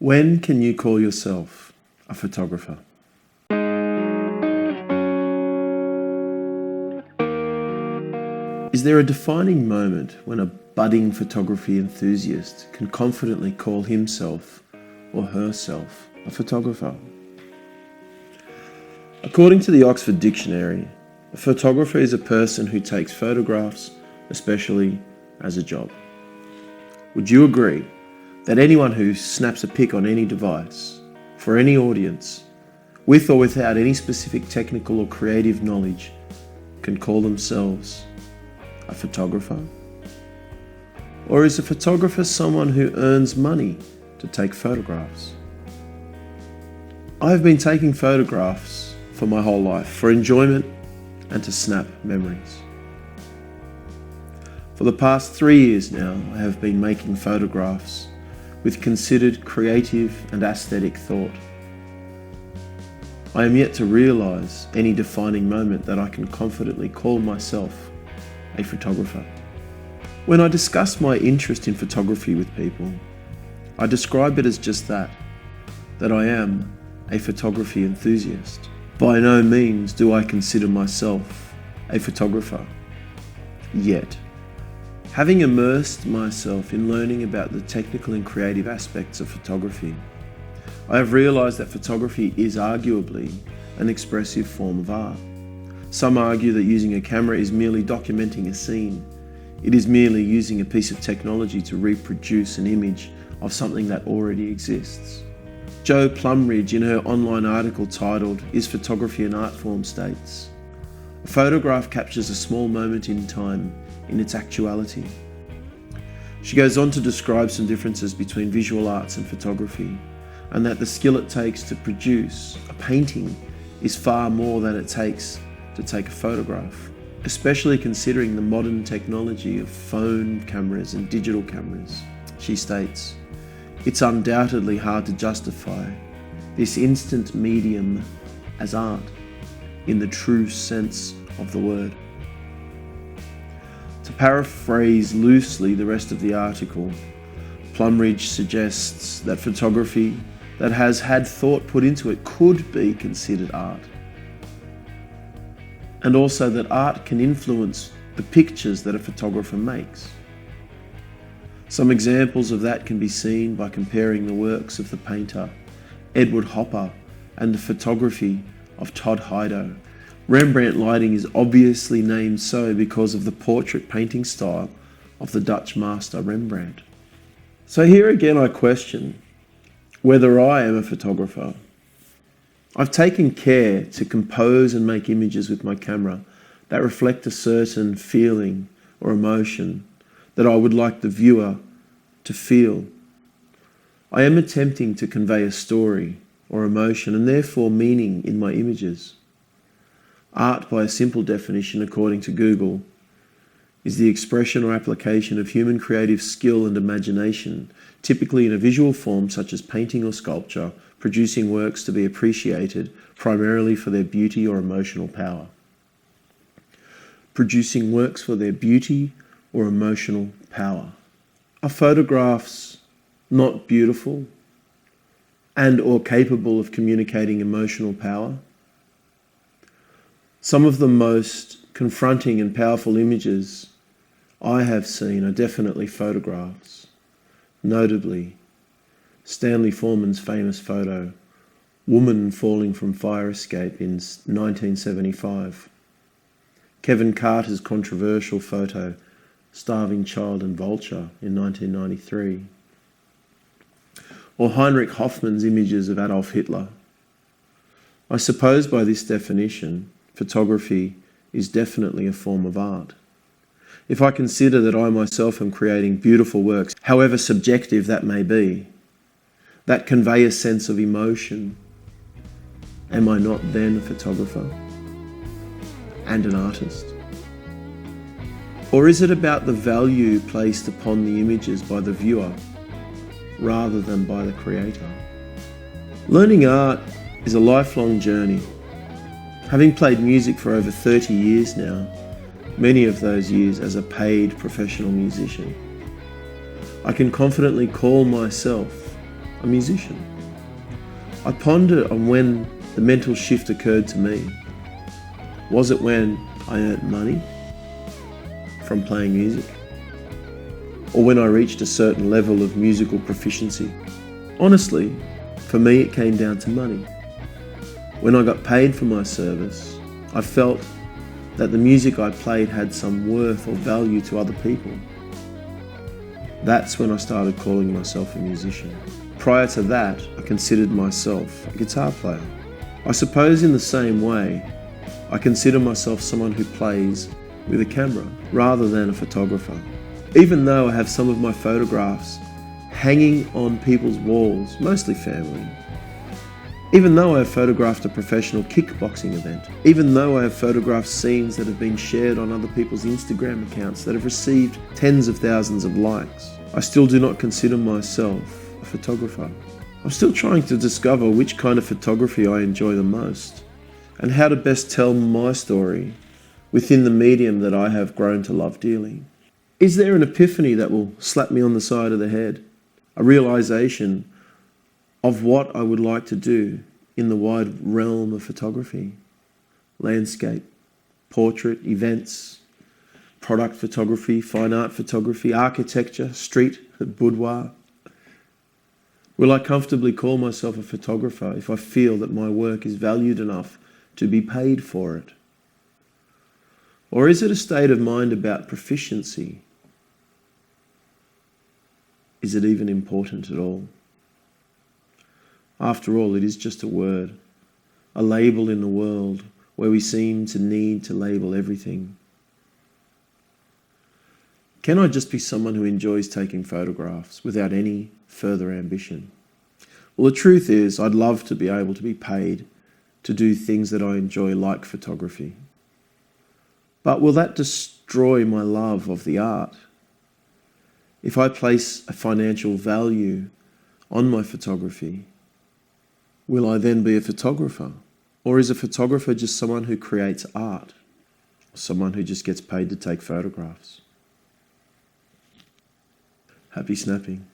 When can you call yourself a photographer? Is there a defining moment when a budding photography enthusiast can confidently call himself or herself a photographer? According to the Oxford Dictionary, a photographer is a person who takes photographs, especially as a job. Would you agree that anyone who snaps a pic on any device, for any audience, with or without any specific technical or creative knowledge, can call themselves a photographer? Or is a photographer someone who earns money to take photographs? I've been taking photographs for my whole life, for enjoyment and to snap memories. For the past 3 years now, I have been making photographs with considered creative and aesthetic thought. I am yet to realise any defining moment that I can confidently call myself a photographer. When I discuss my interest in photography with people, I describe it as just that I am a photography enthusiast. By no means do I consider myself a photographer yet. Having immersed myself in learning about the technical and creative aspects of photography, I have realised that photography is arguably an expressive form of art. Some argue that using a camera is merely documenting a scene. It is merely using a piece of technology to reproduce an image of something that already exists. Jo Plumridge, in her online article titled "Is Photography an Art Form?" states, "A photograph captures a small moment in time in its actuality." She goes on to describe some differences between visual arts and photography, and that the skill it takes to produce a painting is far more than it takes to take a photograph, especially considering the modern technology of phone cameras and digital cameras. She states, "It's undoubtedly hard to justify this instant medium as art in the true sense of the word." To paraphrase loosely the rest of the article, Plumridge suggests that photography that has had thought put into it could be considered art, and also that art can influence the pictures that a photographer makes. Some examples of that can be seen by comparing the works of the painter Edward Hopper and the photography of Todd Heido. Rembrandt lighting is obviously named so because of the portrait painting style of the Dutch master Rembrandt. So here again I question whether I am a photographer. I've taken care to compose and make images with my camera that reflect a certain feeling or emotion that I would like the viewer to feel. I am attempting to convey a story or emotion and therefore meaning in my images. Art, by a simple definition according to Google, is the expression or application of human creative skill and imagination, typically in a visual form such as painting or sculpture, producing works to be appreciated primarily for their beauty or emotional power. Producing works for their beauty or emotional power. Are photographs not beautiful and or capable of communicating emotional power? Some of the most confronting and powerful images I have seen are definitely photographs. Notably, Stanley Forman's famous photo, "Woman Falling from Fire Escape" in 1975. Kevin Carter's controversial photo, "Starving Child and Vulture" in 1993. Or Heinrich Hoffmann's images of Adolf Hitler. I suppose by this definition, photography is definitely a form of art. If I consider that I myself am creating beautiful works, however subjective that may be, that convey a sense of emotion, am I not then a photographer and an artist? Or is it about the value placed upon the images by the viewer rather than by the creator? Learning art is a lifelong journey. Having played music for over 30 years now, many of those years as a paid professional musician, I can confidently call myself a musician? I pondered on when the mental shift occurred to me. Was it when I earned money from playing music? Or when I reached a certain level of musical proficiency? Honestly, for me it came down to money. When I got paid for my service, I felt that the music I played had some worth or value to other people. That's when I started calling myself a musician. Prior to that, I considered myself a guitar player. I suppose in the same way, I consider myself someone who plays with a camera rather than a photographer. Even though I have some of my photographs hanging on people's walls, mostly family. Even though I have photographed a professional kickboxing event. Even though I have photographed scenes that have been shared on other people's Instagram accounts that have received tens of thousands of likes, I still do not consider myself a photographer. I'm still trying to discover which kind of photography I enjoy the most and how to best tell my story within the medium that I have grown to love dearly. Is there an epiphany that will slap me on the side of the head? A realization of what I would like to do in the wide realm of photography? Landscape, portrait, events, product photography, fine art photography, architecture, street, boudoir. Will I comfortably call myself a photographer if I feel that my work is valued enough to be paid for it? Or is it a state of mind about proficiency? Is it even important at all? After all, it is just a word, a label in the world where we seem to need to label everything. Can I just be someone who enjoys taking photographs without any further ambition? Well, the truth is, I'd love to be able to be paid to do things that I enjoy, like photography. But will that destroy my love of the art? If I place a financial value on my photography, will I then be a photographer? Or is a photographer just someone who creates art? Someone who just gets paid to take photographs? Happy snapping.